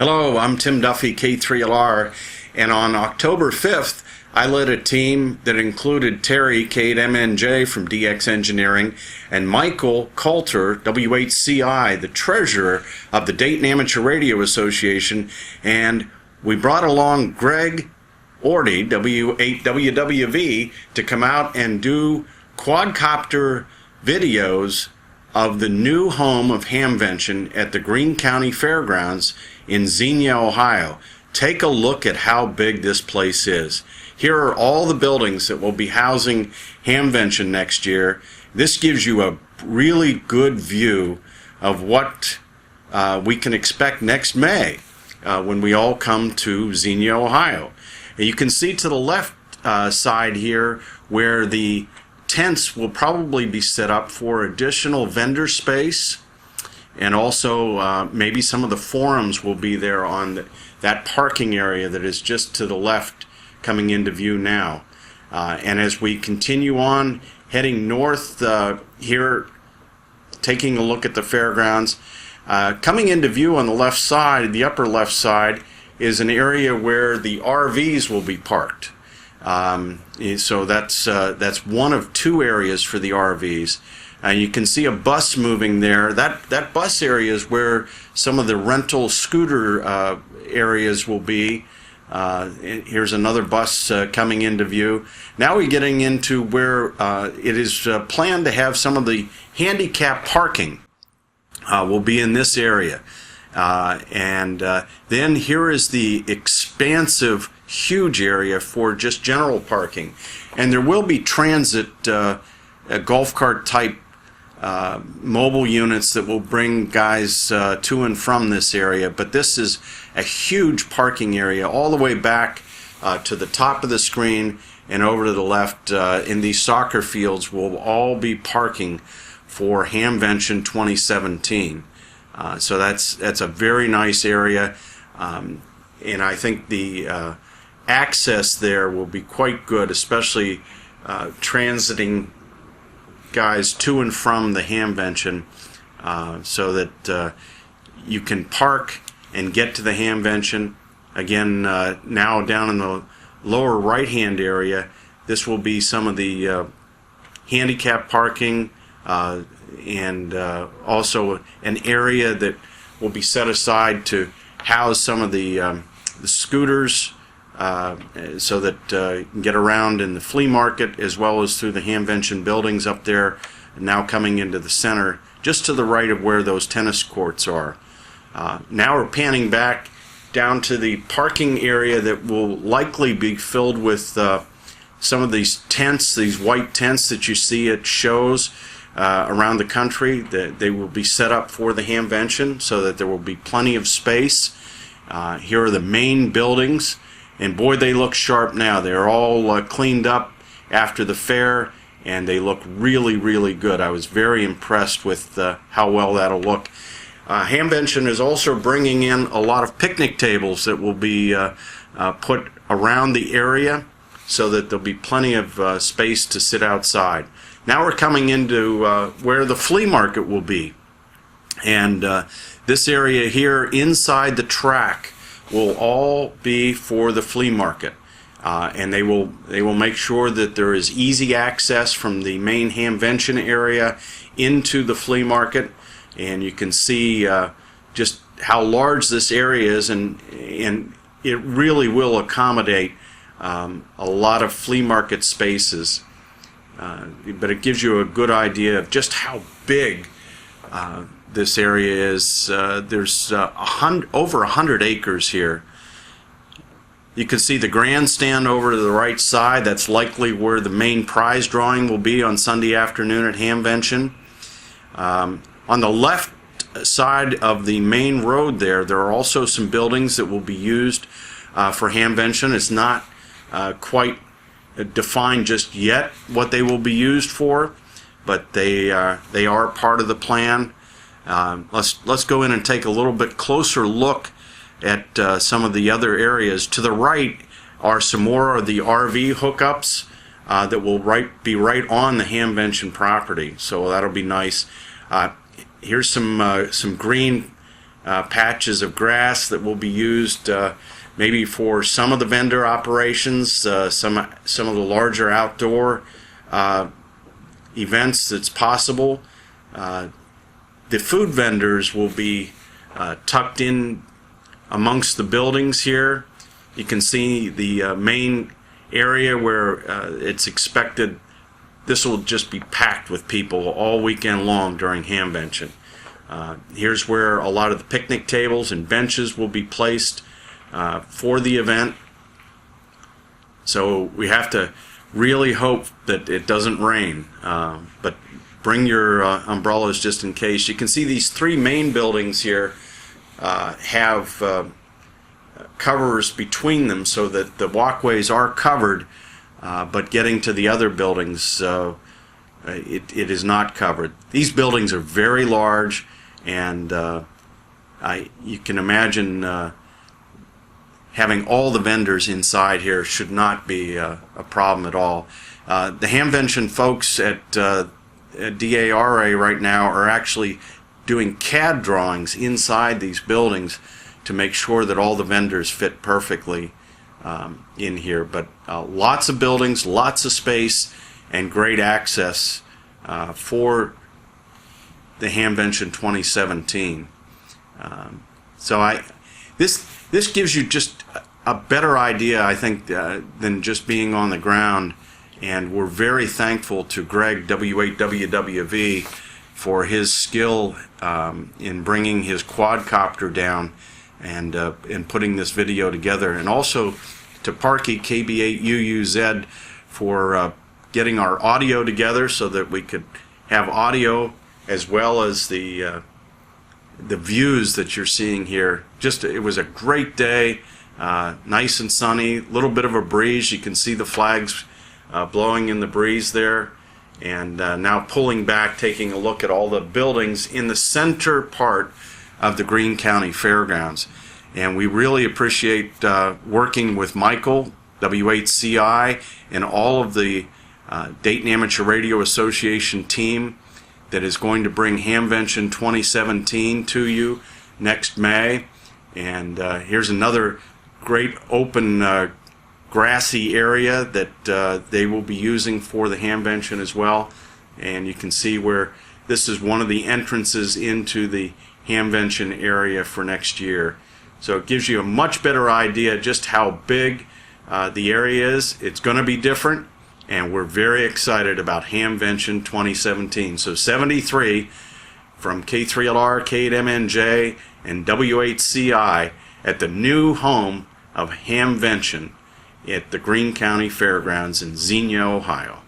Hello, I'm Tim Duffy, K3LR, and on October 5th, I led a team that included Terry, K8MNJ from DX Engineering, and Michael Coulter, WHCI, the treasurer of the Dayton Amateur Radio Association, and we brought along Greg Orty, W8WWV, to come out and do Quad-Copter videos of the new home of Hamvention at the Greene County Fairgrounds in Xenia, Ohio. Take a look at how big this place is. Here are all the buildings that will be housing Hamvention next year. This gives you a really good view of what we can expect next May when we all come to Xenia, Ohio. And you can see to the left side here where the tents will probably be set up for additional vendor space, and also maybe some of the forums will be there on that parking area that is just to the left coming into view now. And as we continue on heading north here, taking a look at the fairgrounds, coming into view on the left side, the upper left side, is an area where the RVs will be parked. So that's one of two areas for the RVs. You can see a bus moving there. That bus area is where some of the rental scooter areas will be. Here's another bus coming into view. Now we're getting into where it is planned to have some of the handicapped parking will be in this area. Then here is the expansive, huge area for just general parking. And there will be transit golf cart type mobile units that will bring guys to and from this area. But this is a huge parking area all the way back to the top of the screen and over to the left. In these soccer fields will all be parking for Hamvention 2017. So that's a very nice area, and I think the access there will be quite good, especially transiting guys to and from the Hamvention, so that you can park and get to the Hamvention. Again, now down in the lower right-hand area, this will be some of the handicapped parking, and also an area that will be set aside to house some of the scooters, so that you can get around in the flea market as well as through the Hamvention buildings up there, now coming into the center just to the right of where those tennis courts are. Now we're panning back down to the parking area that will likely be filled with some of these tents, these white tents that you see at shows around the country. They will be set up for the Hamvention so that there will be plenty of space. Here are the main buildings, and boy, they look sharp now. They're all cleaned up after the fair, and they look really, really good. I was very impressed with how well that'll look. Hamvention is also bringing in a lot of picnic tables that will be put around the area so that there'll be plenty of space to sit outside. Now we're coming into where the flea market will be, and this area here inside the track will all be for the flea market, and they will make sure that there is easy access from the main Hamvention area into the flea market. And you can see just how large this area is, and it really will accommodate a lot of flea market spaces. But it gives you a good idea of just how big this area is. There's over 100 acres here. You can see the grandstand over to the right side. That's likely where the main prize drawing will be on Sunday afternoon at Hamvention. On the left side of the main road there are also some buildings that will be used for Hamvention. It's not quite defined just yet what they will be used for, but they are part of the plan. Let's go in and take a little bit closer look at some of the other areas. To the right are some more of the RV hookups that will be right on the Hamvention property, so that'll be nice. Here's some green patches of grass that will be used maybe for some of the vendor operations, some of the larger outdoor events that's possible. The food vendors will be tucked in amongst the buildings here. You can see the main area where it's expected this will just be packed with people all weekend long during Hamvention. Here's where a lot of the picnic tables and benches will be placed for the event. So we have to really hope that it doesn't rain, but bring your umbrellas just in case. You can see these three main buildings here have covers between them so that the walkways are covered, but getting to the other buildings it is not covered. These buildings are very large, and you can imagine having all the vendors inside here should not be a problem at all. The Hamvention folks at DARA right now are actually doing CAD drawings inside these buildings to make sure that all the vendors fit perfectly in here. But lots of buildings, lots of space, and great access for the Hamvention 2017. So this gives you just a better idea, I think, than just being on the ground. And we're very thankful to Greg, W8WWV, for his skill in bringing his quadcopter down and putting this video together, and also to Parky, KB8UUZ, for getting our audio together so that we could have audio as well as the views that you're seeing here. It was a great day, nice and sunny, a little bit of a breeze. You can see the flags blowing in the breeze there, and now pulling back, taking a look at all the buildings in the center part of the Greene County Fairgrounds. And we really appreciate working with Michael, W8CI, and all of the Dayton Amateur Radio Association team that is going to bring Hamvention 2017 to you next May. And here's another great open grassy area that they will be using for the Hamvention as well. And you can see where this is one of the entrances into the Hamvention area for next year. So it gives you a much better idea just how big the area is. It's going to be different, and we're very excited about Hamvention 2017. So 73 from K3LR, K8MNJ, and W8CI at the new home of Hamvention at the Greene County Fairgrounds in Xenia, Ohio.